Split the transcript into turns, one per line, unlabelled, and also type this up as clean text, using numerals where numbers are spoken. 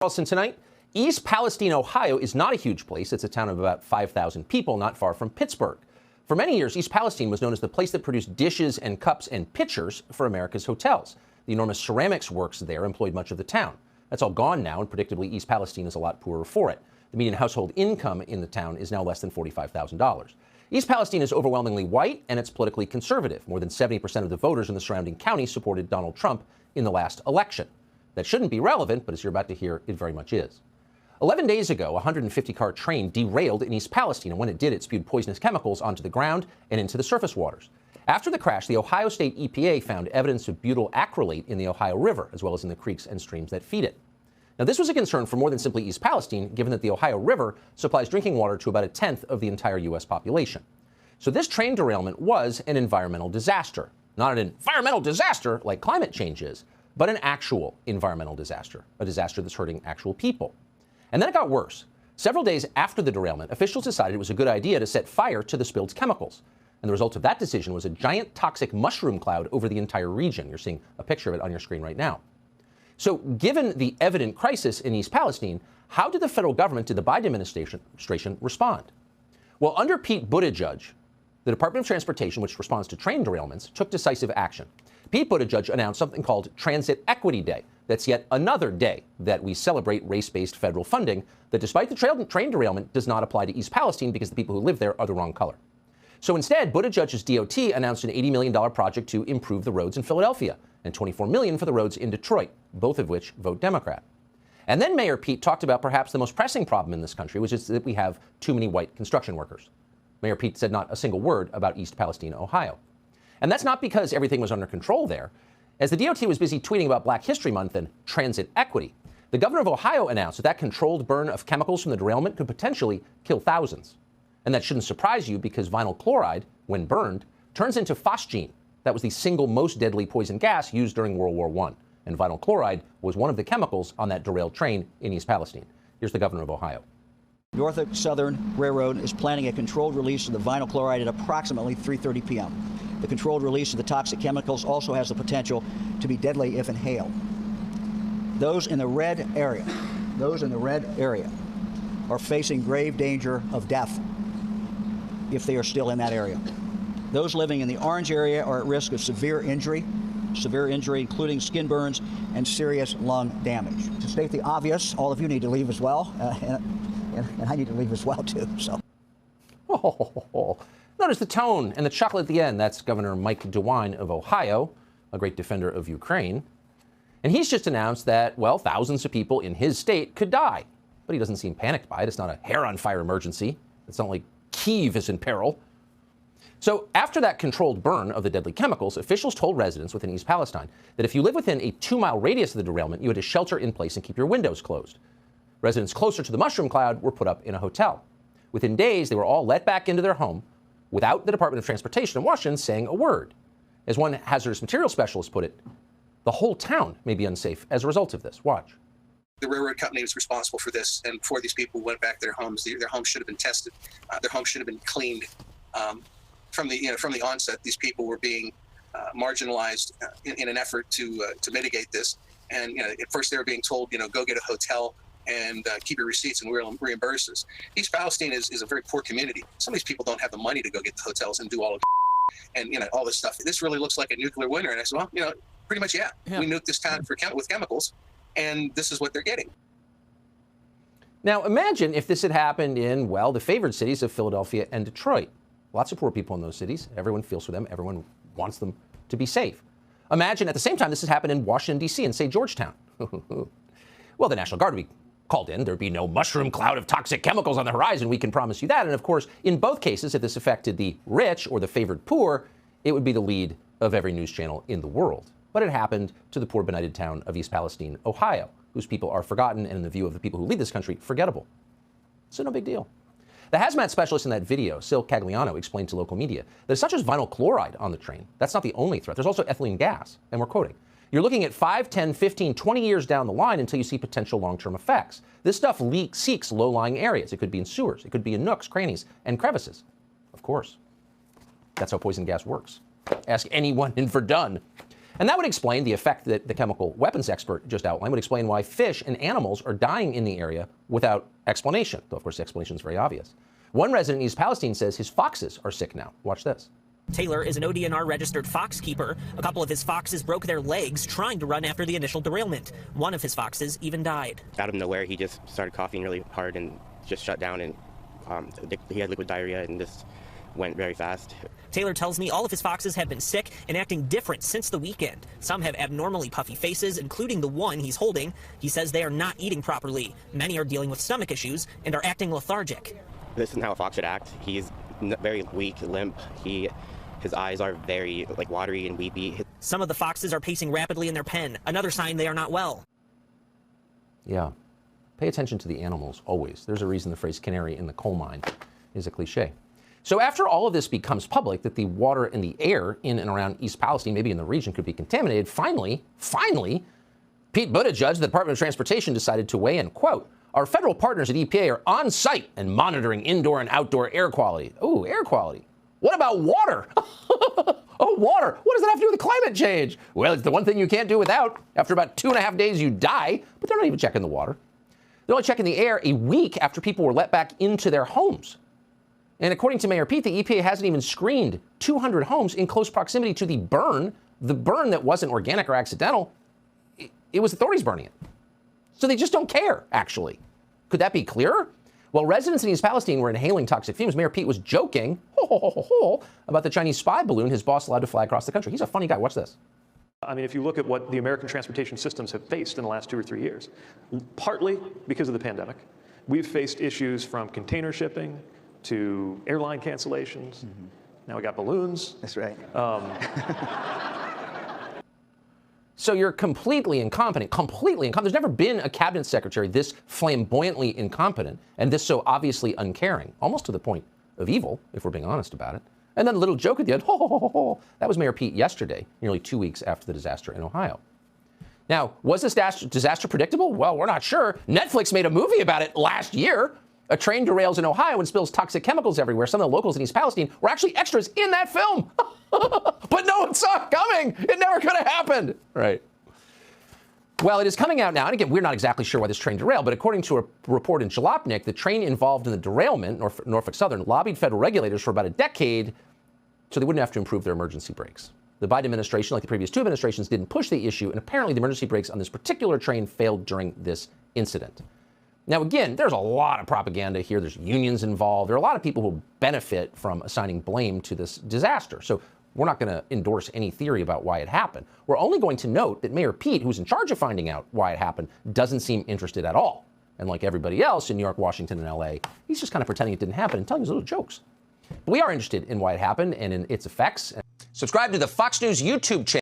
Carlson tonight. East Palestine, Ohio is not a huge place. It's a town of about 5,000 people, not far from Pittsburgh. For many years, East Palestine was known as the place that produced dishes and cups and pitchers for America's hotels. The enormous ceramics works there employed much of the town. That's all gone now, and predictably, East Palestine is a lot poorer for it. The median household income in the town is now less than $45,000. East Palestine is overwhelmingly white, and it's politically conservative. More than 70% of the voters in the surrounding county supported Donald Trump in the last election. That shouldn't be relevant, but as you're about to hear, it very much is. 11 days ago, a 150-car train derailed in East Palestine, and when it did, it spewed poisonous chemicals onto the ground and into the surface waters. After the crash, the Ohio State EPA found evidence of butyl acrylate in the Ohio River, as well as in the creeks and streams that feed it. Now, this was a concern for more than simply East Palestine, given that the Ohio River supplies drinking water to about a tenth of the entire U.S. population. So this train derailment was an environmental disaster. Not an environmental disaster like climate change is, but an actual environmental disaster, a disaster that's hurting actual people. And then it got worse. Several days after the derailment, officials decided it was a good idea to set fire to the spilled chemicals. And the result of that decision was a giant toxic mushroom cloud over the entire region. You're seeing a picture of it on your screen right now. So given the evident crisis in East Palestine, how did the federal government, did the Biden administration respond? Well, under Pete Buttigieg, the Department of Transportation, which responds to train derailments, took decisive action. Pete Buttigieg announced something called Transit Equity Day. That's yet another day that we celebrate race-based federal funding that, despite the train derailment, does not apply to East Palestine because the people who live there are the wrong color. So instead, Buttigieg's DOT announced an $80 million project to improve the roads in Philadelphia and $24 million for the roads in Detroit, both of which vote Democrat. And then Mayor Pete talked about perhaps the most pressing problem in this country, which is that we have too many white construction workers. Mayor Pete said not a single word about East Palestine, Ohio. And that's not because everything was under control there. As the DOT was busy tweeting about Black History Month and transit equity, the governor of Ohio announced that that controlled burn of chemicals from the derailment could potentially kill thousands. And that shouldn't surprise you because vinyl chloride, when burned, turns into phosgene. That was the single most deadly poison gas used during World War I. And vinyl chloride was one of the chemicals on that derailed train in East Palestine. Here's the governor of Ohio.
Norfolk Southern Railroad is planning a controlled release of the vinyl chloride at approximately 3:30 p.m. The controlled release of the toxic chemicals also has the potential to be deadly if inhaled. Those in the red area are facing grave danger of death if they are still in that area. Those living in the orange area are at risk of severe injury including skin burns and serious lung damage. To state the obvious, all of you need to leave as well, and I need to leave as well, too. So.
Notice the tone and the chuckle at the end. That's Governor Mike DeWine of Ohio, a great defender of Ukraine. And he's just announced that, well, thousands of people in his state could die. But he doesn't seem panicked by it. It's not a hair-on-fire emergency. It's not like Kyiv is in peril. So after that controlled burn of the deadly chemicals, officials told residents within East Palestine that if you live within a 2-mile radius of the derailment, you had to shelter in place and keep your windows closed. Residents closer to the mushroom cloud were put up in a hotel. Within days, they were all let back into their home without the Department of Transportation in Washington saying a word. As one hazardous material specialist put it, the whole town may be unsafe as a result of this. Watch.
The railroad company was responsible for this, and before these people went back to their homes, their homes should have been tested. Their homes should have been cleaned. From the onset, these people were being marginalized in an effort to mitigate this. And at first they were being told, go get a hotel and keep your receipts and we'll reimburse us. East Palestine is a very poor community. Some of these people don't have the money to go get the hotels and do all of and all this stuff. This really looks like a nuclear winter. And I said, well, pretty much, yeah. We nuked this town with chemicals, and this is what they're getting.
Now, imagine if this had happened in, well, the favored cities of Philadelphia and Detroit. Lots of poor people in those cities. Everyone feels for them. Everyone wants them to be safe. Imagine at the same time this has happened in Washington, D.C. and, say, Georgetown. Well, the National Guard would be called in. There'd be no mushroom cloud of toxic chemicals on the horizon. We can promise you that. And, of course, in both cases, if this affected the rich or the favored poor, it would be the lead of every news channel in the world. But it happened to the poor, benighted town of East Palestine, Ohio, whose people are forgotten and, in the view of the people who lead this country, forgettable. So no big deal. The hazmat specialist in that video, Sil Cagliano, explained to local media that it's not just vinyl chloride on the train. That's not the only threat. There's also ethylene gas. And we're quoting, you're looking at 5, 10, 15, 20 years down the line until you see potential long-term effects. This stuff seeks low-lying areas. It could be in sewers. It could be in nooks, crannies, and crevices. Of course. That's how poison gas works. Ask anyone in Verdun. And that would explain the effect that the chemical weapons expert just outlined, would explain why fish and animals are dying in the area without explanation, though of course the explanation is very obvious. One resident in East Palestine says his foxes are sick now. Watch this.
Taylor is an ODNR-registered fox keeper. A couple of his foxes broke their legs trying to run after the initial derailment. One of his foxes even died.
Out of nowhere, he just started coughing really hard and just shut down, and he had liquid diarrhea and just went very fast.
Taylor tells me all of his foxes have been sick and acting different since the weekend. Some have abnormally puffy faces, including the one he's holding. He says they are not eating properly. Many are dealing with stomach issues and are acting lethargic.
This isn't how a fox should act. He's very weak, limp. His eyes are very watery and weepy.
Some of the foxes are pacing rapidly in their pen, another sign they are not well.
Yeah. Pay attention to the animals, always. There's a reason the phrase canary in the coal mine is a cliche. So after all of this becomes public, that the water and the air in and around East Palestine, maybe in the region, could be contaminated, finally, Pete Buttigieg, the Department of Transportation, decided to weigh in. Quote, "Our federal partners at EPA are on site and monitoring indoor and outdoor air quality." Oh, air quality. What about water? Oh, water. What does that have to do with climate change? Well, it's the one thing you can't do without. After about 2.5 days, you die. But they're not even checking the water. They're only checking the air a week after people were let back into their homes. And according to Mayor Pete, the EPA hasn't even screened 200 homes in close proximity to the burn that wasn't organic or accidental. It was authorities burning it. So they just don't care, actually. Could that be clearer? While residents in East Palestine were inhaling toxic fumes, Mayor Pete was joking about the Chinese spy balloon his boss allowed to fly across the country. He's a funny guy. Watch this.
I mean, if you look at what the American transportation systems have faced in the last 2 or 3 years, partly because of the pandemic, we've faced issues from container shipping to airline cancellations. Mm-hmm. Now we got balloons.
That's right.
So you're completely incompetent. There's never been a cabinet secretary this flamboyantly incompetent and this so obviously uncaring, almost to the point of evil, if we're being honest about it. And then a little joke at the end, That was Mayor Pete yesterday, nearly 2 weeks after the disaster in Ohio. Now, was this disaster predictable? Well, we're not sure. Netflix made a movie about it last year. A train derails in Ohio and spills toxic chemicals everywhere. Some of the locals in East Palestine were actually extras in that film. But no one saw it coming. It never could have happened. Right. Well, it is coming out now. And again, we're not exactly sure why this train derailed. But according to a report in Jalopnik, the train involved in the derailment, Norfolk Southern, lobbied federal regulators for about a decade so they wouldn't have to improve their emergency brakes. The Biden administration, like the previous two administrations, didn't push the issue. And apparently the emergency brakes on this particular train failed during this incident. Now, again, there's a lot of propaganda here. There's unions involved. There are a lot of people who benefit from assigning blame to this disaster. So we're not going to endorse any theory about why it happened. We're only going to note that Mayor Pete, who's in charge of finding out why it happened, doesn't seem interested at all. And like everybody else in New York, Washington, and L.A., he's just kind of pretending it didn't happen and telling us little jokes. But we are interested in why it happened and in its effects. Subscribe to the Fox News YouTube channel.